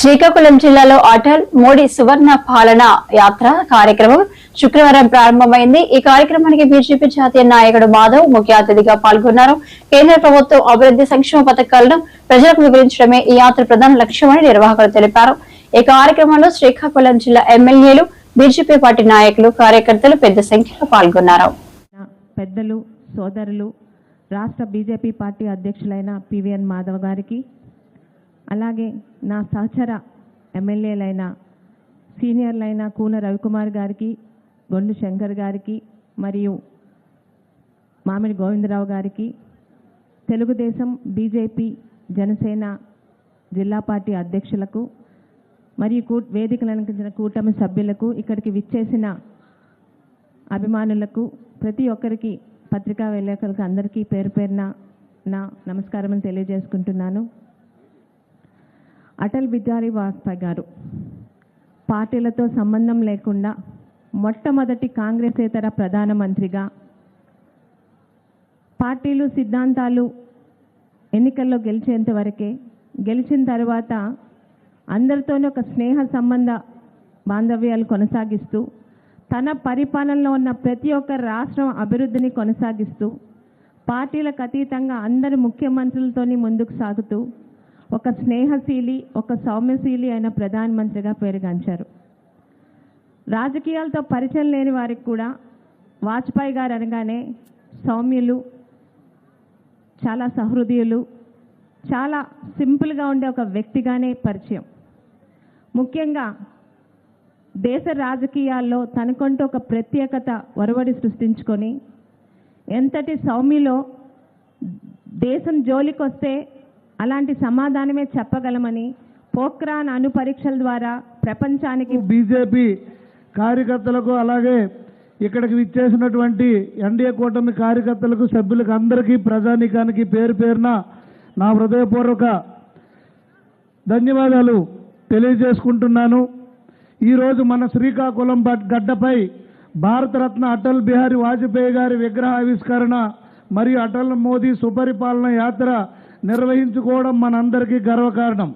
శ్రీకాకుళం జిల్లాలో అటల్ మోడీ సువర్ణ పాలన యాత్ర కార్యక్రమం శుక్రవారం ప్రారంభమైంది. ఈ కార్యక్రమానికి బీజేపీ జాతీయ నాయకుడు మాధవ్ ముఖ్య అతిథిగా పాల్గొన్నారు. కేంద్ర ప్రభుత్వం అభివృద్ధి సంక్షేమ పథకాలను ప్రజలకు వివరించడమే ఈ యాత్ర ప్రధాన లక్ష్యమని నిర్వాహకులు తెలిపారు. ఈ కార్యక్రమంలో శ్రీకాకుళం జిల్లా ఎమ్మెల్యేలు, బీజేపీ పార్టీ నాయకులు, కార్యకర్తలు పెద్ద సంఖ్యలో పాల్గొన్నారు. పెద్దలు, సోదరులు, రాష్ట్ర బీజేపీ పార్టీ అధ్యక్షులైన పివిఎన్ మాధవ్ గారికి, అలాగే నా సహచర ఎమ్మెల్యేలైన సీనియర్లైన కూన రవికుమార్ గారికి, గొండు శంకర్ గారికి మరియు మామిడి గోవిందరావు గారికి, తెలుగుదేశం, బీజేపీ, జనసేన జిల్లా పార్టీ అధ్యక్షులకు మరియు వేదికలు అలంకరించిన కూటమి సభ్యులకు, ఇక్కడికి విచ్చేసిన అభిమానులకు, ప్రతి ఒక్కరికి, పత్రికా విలేకరులకు అందరికీ పేరు పేరున నా నమస్కారం తెలియజేసుకుంటున్నాను. అటల్ బిహారీ వాజ్పేయి గారు పార్టీలతో సంబంధం లేకుండా మొట్టమొదటి కాంగ్రెసేతర ప్రధానమంత్రిగా, పార్టీలు సిద్ధాంతాలు ఎన్నికల్లో గెలిచేంత వరకే, గెలిచిన తర్వాత అందరితోనూ ఒక స్నేహ సంబంధ బాంధవ్యాలు కొనసాగిస్తూ, తన పరిపాలనలో ఉన్న ప్రతి ఒక్క రాష్ట్రం అభివృద్ధిని కొనసాగిస్తూ, పార్టీలకు అతీతంగా అందరి ముఖ్యమంత్రులతోని ముందుకు సాగుతూ ఒక స్నేహశీలి, ఒక సౌమ్యశీలి అయిన ప్రధానమంత్రిగా పేరుగాంచారు. రాజకీయాలతో పరిచయం లేని వారికి కూడా వాజ్పేయి గారు అనగానే సౌమ్యులు, చాలా సహృదయులు, చాలా సింపుల్గా ఉండే ఒక వ్యక్తిగానే పరిచయం. ముఖ్యంగా దేశ రాజకీయాల్లో తనకంటూ ఒక ప్రత్యేకత ఒరవడి సృష్టించుకొని, ఎంతటి సౌమ్యులో దేశం జోలికొస్తే అలాంటి సమాధానమే చెప్పగలమని పోఖ్రాన్ అణు పరీక్షల ద్వారా ప్రపంచానికి బీజేపీ కార్యకర్తలకు, అలాగే ఇక్కడికి విచ్చేసినటువంటి ఎన్డీఏ కూటమి కార్యకర్తలకు, సభ్యులకు అందరికీ, ప్రజానీకానికి పేరు పేరున నా హృదయపూర్వక ధన్యవాదాలు తెలియజేసుకుంటున్నాను. ఈరోజు మన శ్రీకాకుళం గడ్డపై భారతరత్న అటల్ బిహారీ వాజ్పేయి గారి విగ్రహావిష్కరణ మరియు అటల్ మోదీ సుపరిపాలన యాత్ర నిర్వహించుకోవడం మనందరికీ గర్వకారణం.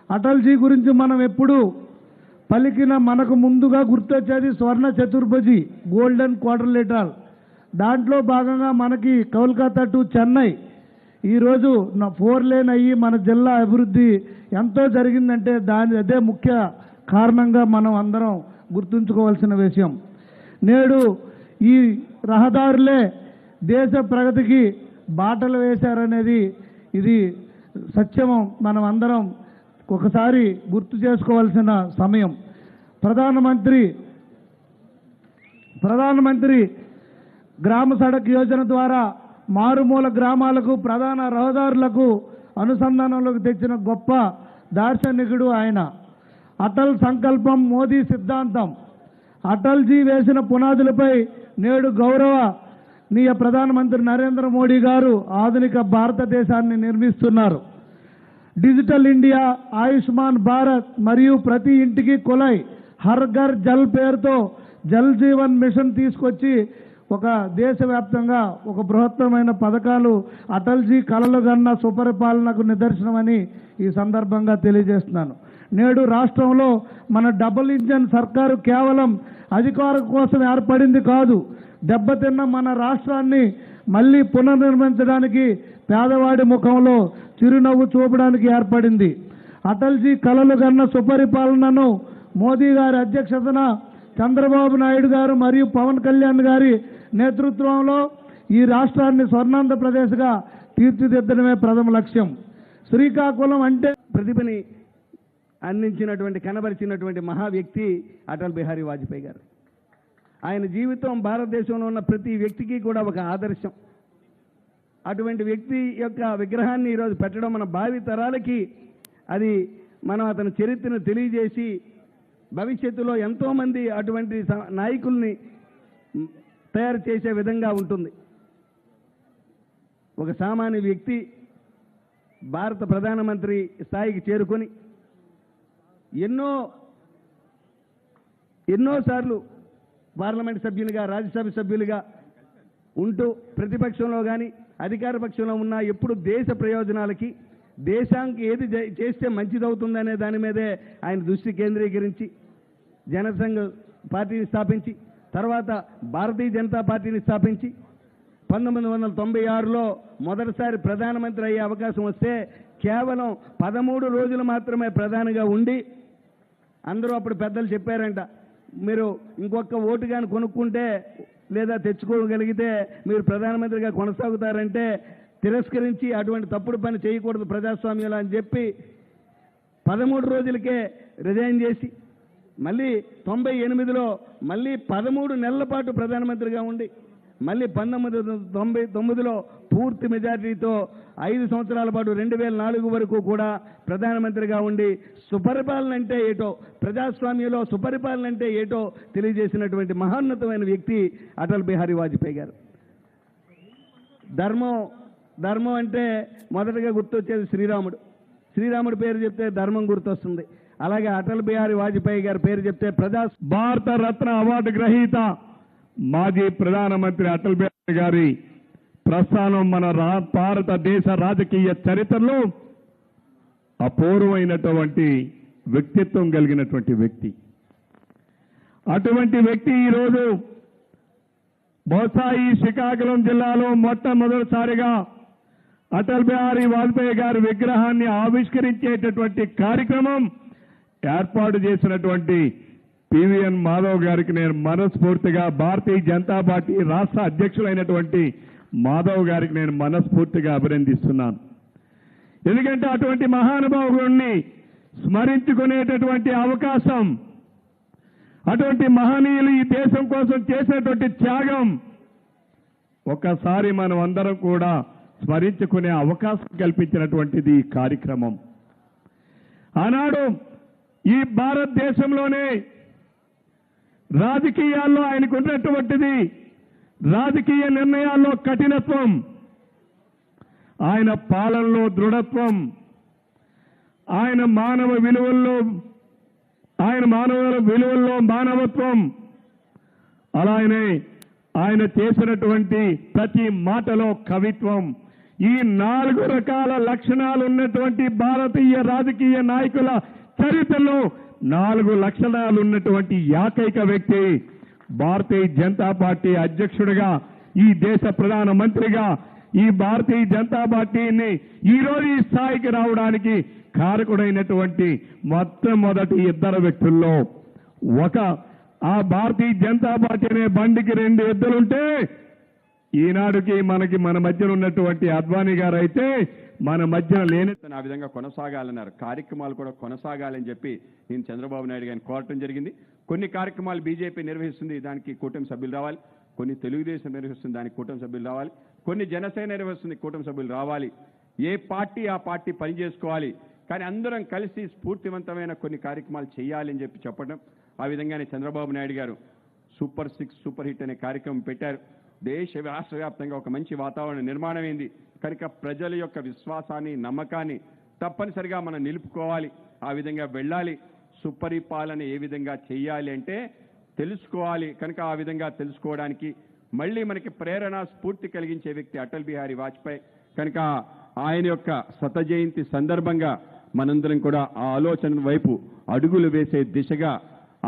అటల్జీ గురించి మనం ఎప్పుడు పలికిన మనకు ముందుగా గుర్తొచ్చేది స్వర్ణ చతుర్భుజి, గోల్డెన్ క్వాడ్రిలేటరల్. దాంట్లో భాగంగా మనకి కోల్కతా టు చెన్నై ఈరోజు 4 లేన్ అయ్యి మన జిల్లా అభివృద్ధి ఎంతో జరిగిందంటే అదే ముఖ్య కారణంగా మనం అందరం గుర్తుంచుకోవాల్సిన విషయం. నేడు ఈ రహదారులే దేశ ప్రగతికి బాటలు వేశారనేది ఇది సత్యం. మనం అందరం ఒకసారి గుర్తు చేసుకోవాల్సిన సమయం. ప్రధానమంత్రి గ్రామ సడక్ యోజన ద్వారా మారుమూల గ్రామాలకు, ప్రధాన రహదారులకు అనుసంధానంలోకి తెచ్చిన గొప్ప దార్శనికుడు ఆయన. అటల్ సంకల్పం, మోదీ సిద్ధాంతం. అటల్జీ వేసిన పునాదులపై నేడు గౌరవనీయ ప్రధానమంత్రి నరేంద్ర మోడీ గారు ఆధునిక భారతదేశాన్ని నిర్మిస్తున్నారు. డిజిటల్ ఇండియా, ఆయుష్మాన్ భారత్ మరియు ప్రతి ఇంటికి కుళాయి, హర్ ఘర్ జల్ పేరుతో జల్ జీవన్ మిషన్ తీసుకొచ్చి ఒక దేశవ్యాప్తంగా ఒక బృహత్తమైన పథకాలు అటల్జీ కలలు గన్న సుపరిపాలనకు నిదర్శనమని ఈ సందర్భంగా తెలియజేస్తున్నాను. నేడు రాష్ట్రంలో మన డబుల్ ఇంజన్ సర్కారు కేవలం అధికారం కోసం ఏర్పడింది కాదు, దెబ్బతిన్న మన రాష్ట్రాన్ని మళ్ళీ పునర్నిర్మించడానికి, పేదవాడి ముఖంలో చిరునవ్వు చూపడానికి ఏర్పడింది. అటల్జీ కలలు గన్న సుపరిపాలనను మోదీ గారి అధ్యక్షతన చంద్రబాబు నాయుడు గారు మరియు పవన్ కళ్యాణ్ గారి నేతృత్వంలో ఈ రాష్ట్రాన్ని స్వర్ణాంధ్రప్రదేశ్గా తీర్చిదిద్దడమే ప్రథమ లక్ష్యం. శ్రీకాకుళం అంటే ప్రతిభని అందించినటువంటి, కనబరిచినటువంటి మహా వ్యక్తి అటల్ బిహారీ వాజ్పేయి గారు. ఆయన జీవితం భారతదేశంలో ఉన్న ప్రతి వ్యక్తికి కూడా ఒక ఆదర్శం. అటువంటి వ్యక్తి యొక్క విగ్రహాన్ని ఈరోజు పెట్టడం మన భావి తరాలకి, అది మనం అతని చరిత్రను తెలియజేసి భవిష్యత్తులో ఎంతోమంది అటువంటి నాయకుల్ని తయారు చేసే విధంగా ఉంటుంది. ఒక సామాన్య వ్యక్తి భారత ప్రధానమంత్రి స్థాయికి చేరుకొని ఎన్నోసార్లు పార్లమెంట్ సభ్యులుగా, రాజ్యసభ సభ్యులుగా ఉంటూ ప్రతిపక్షంలో కానీ అధికార పక్షంలో ఉన్న ఎప్పుడు దేశ ప్రయోజనాలకి, దేశానికి ఏది చేస్తే మంచిదవుతుందనే దాని మీదే ఆయన దృష్టి కేంద్రీకరించి జనసంఘ పార్టీని స్థాపించి తర్వాత భారతీయ జనతా పార్టీని స్థాపించి 1996లో మొదటిసారి ప్రధానమంత్రి అయ్యే అవకాశం వస్తే కేవలం 13 రోజులు మాత్రమే ప్రధానిగా ఉండి అందరూ అప్పుడు పెద్దలు చెప్పారంట, మీరు ఇంకొక ఓటు కానీ కొనుక్కుంటే లేదా తెచ్చుకోగలిగితే మీరు ప్రధానమంత్రిగా కొనసాగుతారంటే తిరస్కరించి అటువంటి తప్పుడు పని చేయకూడదు ప్రజాస్వామ్యంలో అని చెప్పి 13 రోజులకే రిజైన్ చేసి మళ్ళీ 98లో మళ్ళీ 13 నెలల పాటు ప్రధానమంత్రిగా ఉండి మళ్ళీ 1999లో పూర్తి మెజారిటీతో 5 సంవత్సరాల పాటు 2004 వరకు కూడా ప్రధానమంత్రిగా ఉండి సుపరిపాలన అంటే ఏటో, ప్రజాస్వామ్యంలో సుపరిపాలన అంటే ఏటో తెలియజేసినటువంటి మహోన్నతమైన వ్యక్తి అటల్ బిహారీ వాజ్పేయి గారు. ధర్మం అంటే మొదటగా గుర్తొచ్చేది శ్రీరాముడు పేరు చెప్తే ధర్మం గుర్తొస్తుంది. అలాగే అటల్ బిహారీ వాజ్పేయి గారి పేరు చెప్తే భారత రత్న అవార్డు గ్రహీత మాజీ ప్రధానమంత్రి అటల్ బిహారీ గారి ప్రస్థానం మన భారతదేశ రాజకీయ చరిత్రలో అపూర్వమైనటువంటి వ్యక్తిత్వం కలిగినటువంటి వ్యక్తి. అటువంటి వ్యక్తి ఈరోజు బహుశా ఈ శ్రీకాకుళం జిల్లాలో మొట్టమొదటిసారిగా అటల్ బిహారీ వాజ్పేయి గారి విగ్రహాన్ని ఆవిష్కరించేటటువంటి కార్యక్రమం ఏర్పాటు చేసినటువంటి పివిఎన్ మాధవ్ గారికి నేను మనస్ఫూర్తిగా, భారతీయ జనతా పార్టీ రాష్ట్ర అధ్యక్షులైనటువంటి మాధవ్ గారికి నేను మనస్ఫూర్తిగా అభినందిస్తున్నాను. ఎందుకంటే అటువంటి మహానుభావుడిని స్మరించుకునేటటువంటి అవకాశం, అటువంటి మహనీయులు ఈ దేశం కోసం చేసినటువంటి త్యాగం ఒక్కసారి మనం అందరం కూడా స్మరించుకునే అవకాశం కల్పించినటువంటిది ఈ కార్యక్రమం. ఆనాడు ఈ భారతదేశంలోనే రాజకీయాల్లో ఆయనకు ఉన్నటువంటిది రాజకీయ నిర్ణయాల్లో కఠినత్వం, ఆయన పాలనలో దృఢత్వం, ఆయన మానవ విలువల్లో మానవత్వం, అలానే ఆయన చేసినటువంటి ప్రతి మాటలో కవిత్వం, ఈ 4 రకాల లక్షణాలు ఉన్నటువంటి భారతీయ రాజకీయ నాయకుల చరిత్రలో 4 లక్షణాలు ఉన్నటువంటి ఏకైక వ్యక్తి భారతీయ జనతా పార్టీ అధ్యక్షుడిగా, ఈ దేశ ప్రధానమంత్రిగా ఈ భారతీయ జనతా పార్టీని ఈరోజు ఈ స్థాయికి రావడానికి కారకుడైనటువంటి మొట్టమొదటి 2 వ్యక్తుల్లో ఆ భారతీయ జనతా పార్టీ అనే బండికి 2 ఎద్దులుంటే ఈనాడుకి మన మధ్యన ఉన్నటువంటి అద్వానీ గారు అయితే మన మధ్యన లేని ఆ విధంగా కొనసాగాలన్నారు. కార్యక్రమాలు కూడా కొనసాగాలని చెప్పి నేను చంద్రబాబు నాయుడు గారిని కోరటం జరిగింది. కొన్ని కార్యక్రమాలు బీజేపీ నిర్వహిస్తుంది, దానికి కూటమి సభ్యులు రావాలి. కొన్ని తెలుగుదేశం నిర్వహిస్తుంది, దానికి కూటమి సభ్యులు రావాలి. కొన్ని జనసేన నిర్వహిస్తుంది, కూటమి సభ్యులు రావాలి. ఏ పార్టీ ఆ పార్టీ పని చేసుకోవాలి, కానీ అందరం కలిసి స్ఫూర్తివంతమైన కొన్ని కార్యక్రమాలు చేయాలని చెప్పి చెప్పడం. ఆ విధంగానే చంద్రబాబు నాయుడు గారు సూపర్ 6 సూపర్ హిట్ అనే కార్యక్రమం పెట్టారు. రాష్ట్ర వ్యాప్తంగా ఒక మంచి వాతావరణం నిర్మాణం అయింది. కనుక ప్రజల యొక్క విశ్వాసాన్ని, నమ్మకాన్ని తప్పనిసరిగా మనం నిలుపుకోవాలి. ఆ విధంగా వెళ్ళాలి. సుపరిపాలన ఏ విధంగా చేయాలి అంటే తెలుసుకోవాలి. కనుక ఆ విధంగా తెలుసుకోవడానికి మళ్ళీ మనకి ప్రేరణ, స్ఫూర్తి కలిగించే వ్యక్తి అటల్ బిహారీ వాజ్పేయి. కనుక ఆయన యొక్క 100వ జయంతి సందర్భంగా మనందరం కూడా ఆ ఆలోచన వైపు అడుగులు వేసే దిశగా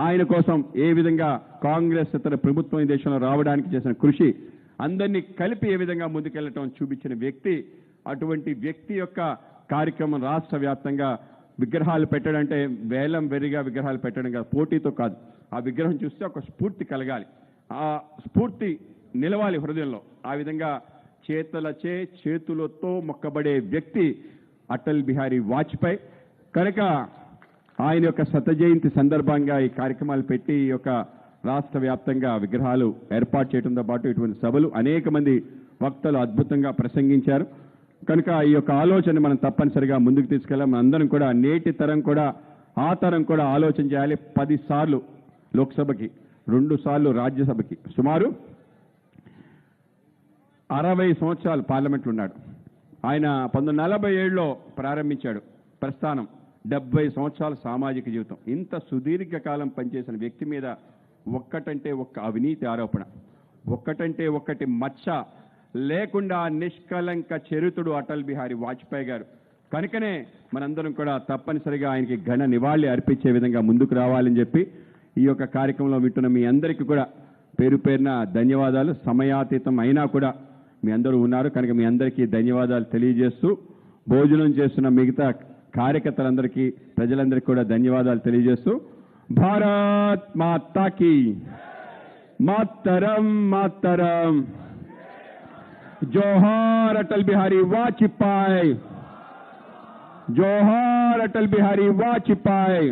ఆయన కోసం ఏ విధంగా కాంగ్రెస్ ఇతర ప్రభుత్వం ఈ దేశంలో రావడానికి చేసిన కృషి, అందరినీ కలిపి ఏ విధంగా ముందుకెళ్లటం చూపించిన వ్యక్తి. అటువంటి వ్యక్తి యొక్క కార్యక్రమం రాష్ట్ర వ్యాప్తంగా విగ్రహాలు పెట్టడంటే వేలం వెరిగా విగ్రహాలు పెట్టడం కాదు, పోటీతో కాదు. ఆ విగ్రహం చూస్తే ఒక స్ఫూర్తి కలగాలి, ఆ స్ఫూర్తి నిలవాలి హృదయంలో. ఆ విధంగా చేతులతో మొక్కబడే వ్యక్తి అటల్ బిహారీ వాజ్పేయి. కనుక ఆయన యొక్క 100వ జయంతి సందర్భంగా ఈ కార్యక్రమాలు పెట్టి ఈ యొక్క రాష్ట్ర వ్యాప్తంగా విగ్రహాలు ఏర్పాటు చేయడంతో పాటు ఇటువంటి సభలు అనేక మంది వక్తలు అద్భుతంగా ప్రసంగించారు. కనుక ఈ యొక్క ఆలోచన మనం తప్పనిసరిగా ముందుకు తీసుకెళ్ళాం. అందరం కూడా నేటి తరం కూడా ఆ తరం కూడా ఆలోచన చేయాలి. 10 సార్లు లోక్సభకి, 2 సార్లు రాజ్యసభకి, సుమారు 60 సంవత్సరాలు పార్లమెంట్లో ఉన్నాడు. ఆయన 1947లో ప్రారంభించాడు ప్రస్థానం. 70 సంవత్సరాల సామాజిక జీవితం. ఇంత సుదీర్ఘకాలం పనిచేసిన వ్యక్తి మీద ఒక్కటంటే ఒక్క అవినీతి ఆరోపణ, ఒక్కటంటే ఒక్కటి మచ్చ లేకుండా నిష్కలంక చరిత్రుడు అటల్ బిహారీ వాజ్పేయి గారు. కనుకనే మనందరం కూడా తప్పనిసరిగా ఆయనకి ఘన నివాళి అర్పించే విధంగా ముందుకు రావాలని చెప్పి ఈ యొక్క కార్యక్రమంలో వింటున్న మీ అందరికీ కూడా పేరు పేరున ధన్యవాదాలు. సమయాతీతం అయినా కూడా మీ అందరూ ఉన్నారు కనుక మీ అందరికీ ధన్యవాదాలు తెలియజేస్తూ, భోజనం చేస్తున్న మిగతా కార్యకర్తలందరికీ, ప్రజలందరికీ కూడా ధన్యవాదాలు తెలియజేస్తూ, భారత్ మాతాకి మాతరం మాతరం, జోహార్ అటల్ బిహారీ వాజ్పేయి, జోహార్ అటల్ బిహారీ వాజ్పేయి.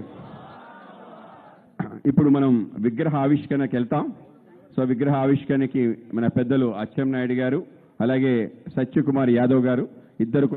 ఇప్పుడు మనం విగ్రహ ఆవిష్కరణకి వెళ్తాం. సో విగ్రహ ఆవిష్కరణకి మన పెద్దలు అచ్చెన్నాయుడు గారు అలాగే సత్యకుమార్ యాదవ్ గారు ఇద్దరు